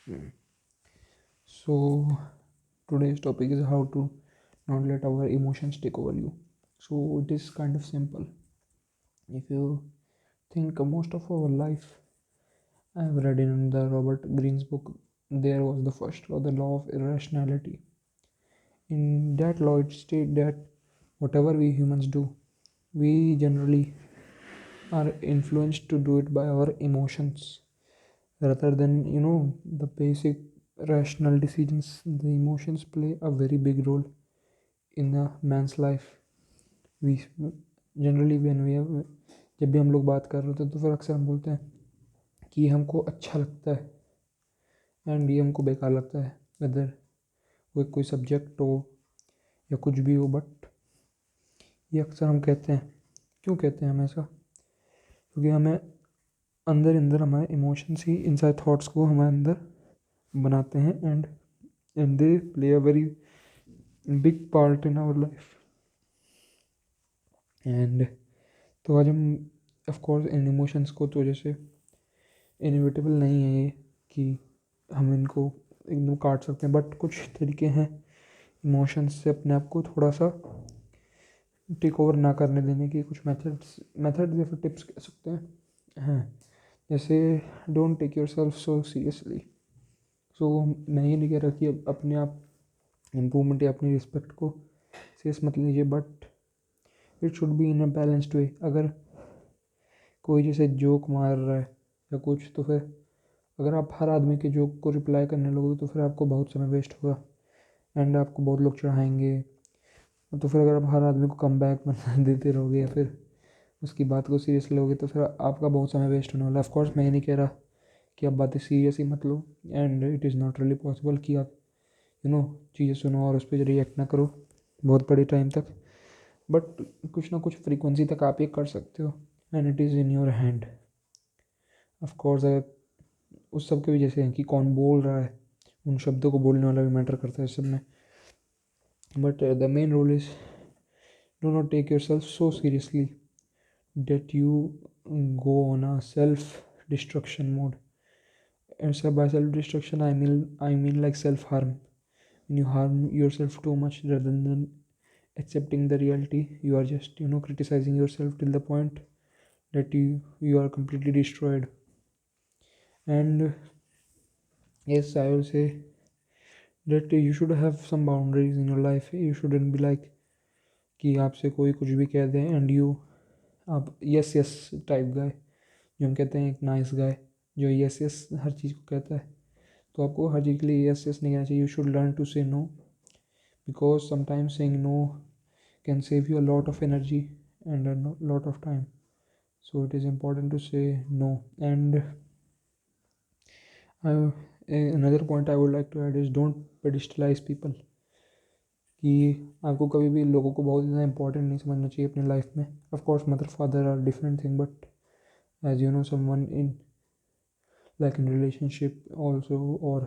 Hmm. So today's topic is how to not let our emotions take over you. So it is kind of simple. If you think most of our life, I have read in the Robert Greene's book, there was the first law, the law of irrationality. In that law, it states that whatever we humans do, we generally are influenced to do it by our emotions rather than the basic rational decisions. The emotions play a very big role in a man's life. We generally when we जब भी हम लोग बात कर रहे होते हैं तो फिर अक्सर हम बोलते हैं कि ये हमको अच्छा लगता है एंड ये हमको बेकार लगता है, वेदर वो कोई सब्जेक्ट हो या कुछ भी हो। बट ये अक्सर हम कहते हैं, क्यों कहते हैं हम ऐसा? क्योंकि हमें अंदर अंदर हमारे इमोशंस ही इनसाइड थॉट्स को हमारे अंदर बनाते हैं and they play a very big part in our life. And तो आज हम ऑफ कोर्स इन इमोशंस को तो जैसे इनविटेबल नहीं है ये कि हम इनको एकदम काट सकते हैं, बट कुछ तरीके हैं इमोशंस से अपने आप को थोड़ा सा टेक ओवर ना करने देने की। कुछ मेथड्स या फिर टिप्स कह सकते हैं जैसे don't take yourself so seriously. So मैं ये नहीं कह रहा कि अपने आप इम्प्रूवमेंट या अपनी रिस्पेक्ट को सीरियस मत लीजिए, but it should be in a balanced way. अगर कोई जैसे जोक मार रहा है या कुछ, तो फिर अगर आप हर आदमी के जोक को रिप्लाई करने लगोगे तो फिर आपको बहुत समय वेस्ट होगा एंड आपको बहुत लोग चढ़ाएंगे। तो फिर अगर आप हर आदमी को कम बैक देते रहोगे या फिर उसकी बात को सीरियस लोगे तो फिर आपका बहुत समय वेस्ट होने वाला है। ऑफकोर्स मैं ये नहीं कह रहा कि आप बातें सीरियस ही मत लो, and it is not really possible कि आप चीज़ें सुनो और उस पर रिएक्ट ना करो बहुत बड़े टाइम तक, बट कुछ ना कुछ फ्रीक्वेंसी तक आप ये कर सकते हो and it is in your hand. Of course अगर उस सब के भी जैसे हैं कि कौन बोल रहा है, उन शब्दों को बोलने वाला भी मैटर करता है इस सब में, but the main rule is do not take yourself so seriously that you go on a self destruction mode. And so by self destruction I mean like self harm. When you harm yourself too much rather than accepting the reality, you are just criticizing yourself till the point that you are completely destroyed. And yes, I will say that you should have some boundaries in your life. You shouldn't be like कि आपसे कोई कुछ भी कह दे and you आप yes yes type गाय, जो हम कहते हैं एक नाइस गाय जो यस यस हर चीज़ को कहता है। तो आपको हर चीज़ के लिए यस यस नहीं कहना चाहिए। You should learn to say no, because sometimes saying no can save you a lot of energy and a lot of time. So it is important to say no. And another point I would like to add is don't pedestalize people। कि आपको कभी भी लोगों को बहुत ज़्यादा important नहीं समझना चाहिए अपनी लाइफ में। Of course mother father are different thing, but as you know someone in like in relationship also, or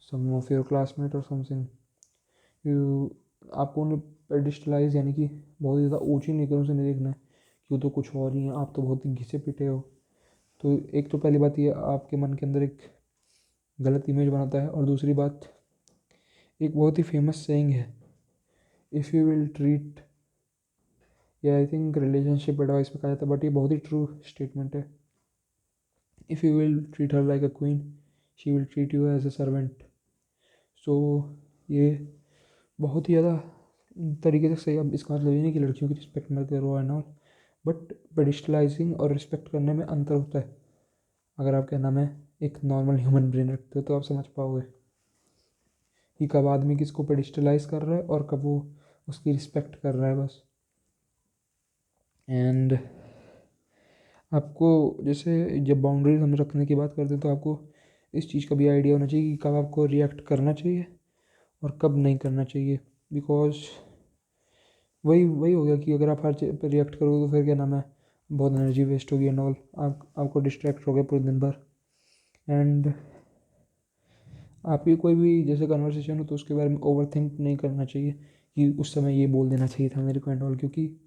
some of your classmate or something, you आपको उन्हें पेडिस्टलाइज यानी कि बहुत ज़्यादा ऊंची निगाहों से नहीं देखना है कि वो तो कुछ और ही है, आप तो बहुत ही घिसे पिटे हो। तो एक तो पहली बात ये आपके मन के अंदर एक गलत इमेज बनाता है, और दूसरी बात एक बहुत ही फेमस सेइंग है, इफ़ यू विल ट्रीट, या आई थिंक रिलेशनशिप एडवाइस में कहा जाता है, बट ये बहुत ही ट्रू स्टेटमेंट है। If you will treat her like a queen, she will treat you as a servant. So ये बहुत ही ज़्यादा तरीके से सही। अब इसका मतलब ये नहीं कि लड़कियों की रिस्पेक्ट मत करो एंड ऑल, बट पेडिस्टलाइजिंग और रिस्पेक्ट करने में अंतर होता है। अगर आप क्या नाम है एक नॉर्मल ह्यूमन ब्रेन रखते हो तो आप समझ पाओगे कि कब आदमी किसको पेडिस्टलाइज कर रहा है और कब वो उसकी रिस्पेक्ट कर रहा है बस। एंड आपको जैसे जब बाउंड्रीज हम रखने की बात करते हैं तो आपको इस चीज़ का भी आइडिया होना चाहिए कि कब आपको रिएक्ट करना चाहिए और कब नहीं करना चाहिए। बिकॉज वही वही हो गया कि अगर आप हर चीज़ पर रिएक्ट करोगे तो फिर क्या नाम है बहुत एनर्जी वेस्ट होगी एंड ऑल, आपको डिस्ट्रैक्ट हो गए पूरे दिन भर। एंड आपकी कोई भी जैसे कन्वर्सेशन हो तो उसके बारे में ओवर थिंक नहीं करना चाहिए कि उस समय ये बोल देना चाहिए था मेरे को एंड ऑल, क्योंकि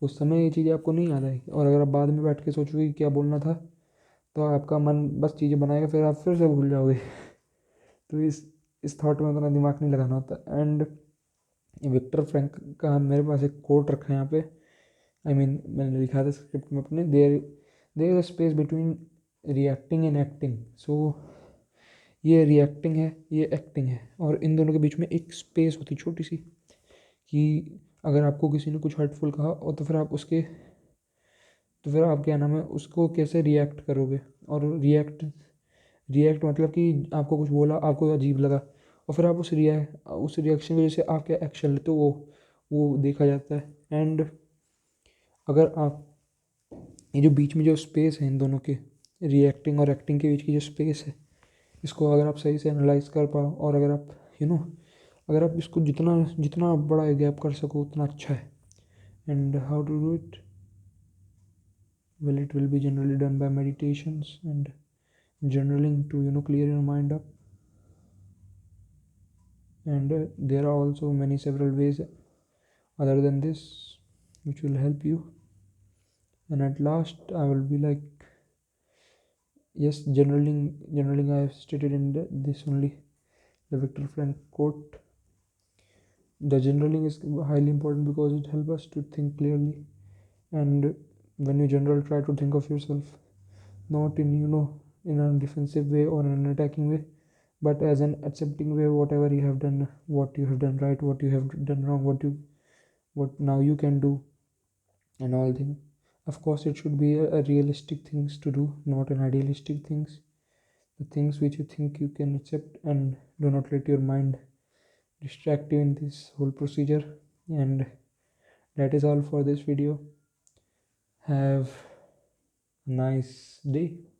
उस समय ये चीज़ें आपको नहीं याद आएगी। और अगर आप बाद में बैठ के सोचोगे कि क्या बोलना था तो आपका मन बस चीज़ें बनाएगा, फिर आप फिर से भूल जाओगे। तो इस थॉट में उतना दिमाग नहीं लगाना होता। एंड विक्टर फ्रैंक का मेरे पास एक कोट रखा है यहाँ पे, मैंने लिखा था स्क्रिप्ट में अपने, there is a space between reacting and acting. So ये रिएक्टिंग है, ये एक्टिंग है, और इन दोनों के बीच में एक स्पेस होती छोटी सी, कि अगर आपको किसी ने कुछ हर्टफुल कहा और तो फिर आप क्या नाम है उसको कैसे रिएक्ट करोगे। और रिएक्ट मतलब कि आपको कुछ बोला, आपको अजीब लगा, और फिर आप उस रिएक्शन की वजह से आप क्या एक्शन लेते हो, वो देखा जाता है। एंड अगर आप ये जो बीच में जो स्पेस है इन दोनों के, रिएक्टिंग और एक्टिंग के बीच की जो स्पेस है, इसको अगर आप सही से एनालाइज कर पाओ, और अगर आप अगर आप इसको जितना जितना बड़ा गैप कर सको उतना अच्छा है। And how to do it? Well, it will be generally done by meditations and journaling to clear your mind up. And there are also many several ways other than this which will help you. And at last I will be like, yes, journaling I have stated in this only, the Viktor Frank quote. The journaling is highly important because it helps us to think clearly. And when you journal, try to think of yourself not in in a defensive way or an attacking way, but as an accepting way, whatever you have done, what you have done right, what you have done wrong, what now you can do, and all things. Of course, it should be a realistic things to do, not an idealistic things. The things which you think you can accept, and do not let your mind distract you in this whole procedure. And that is all for this video. Have a nice day.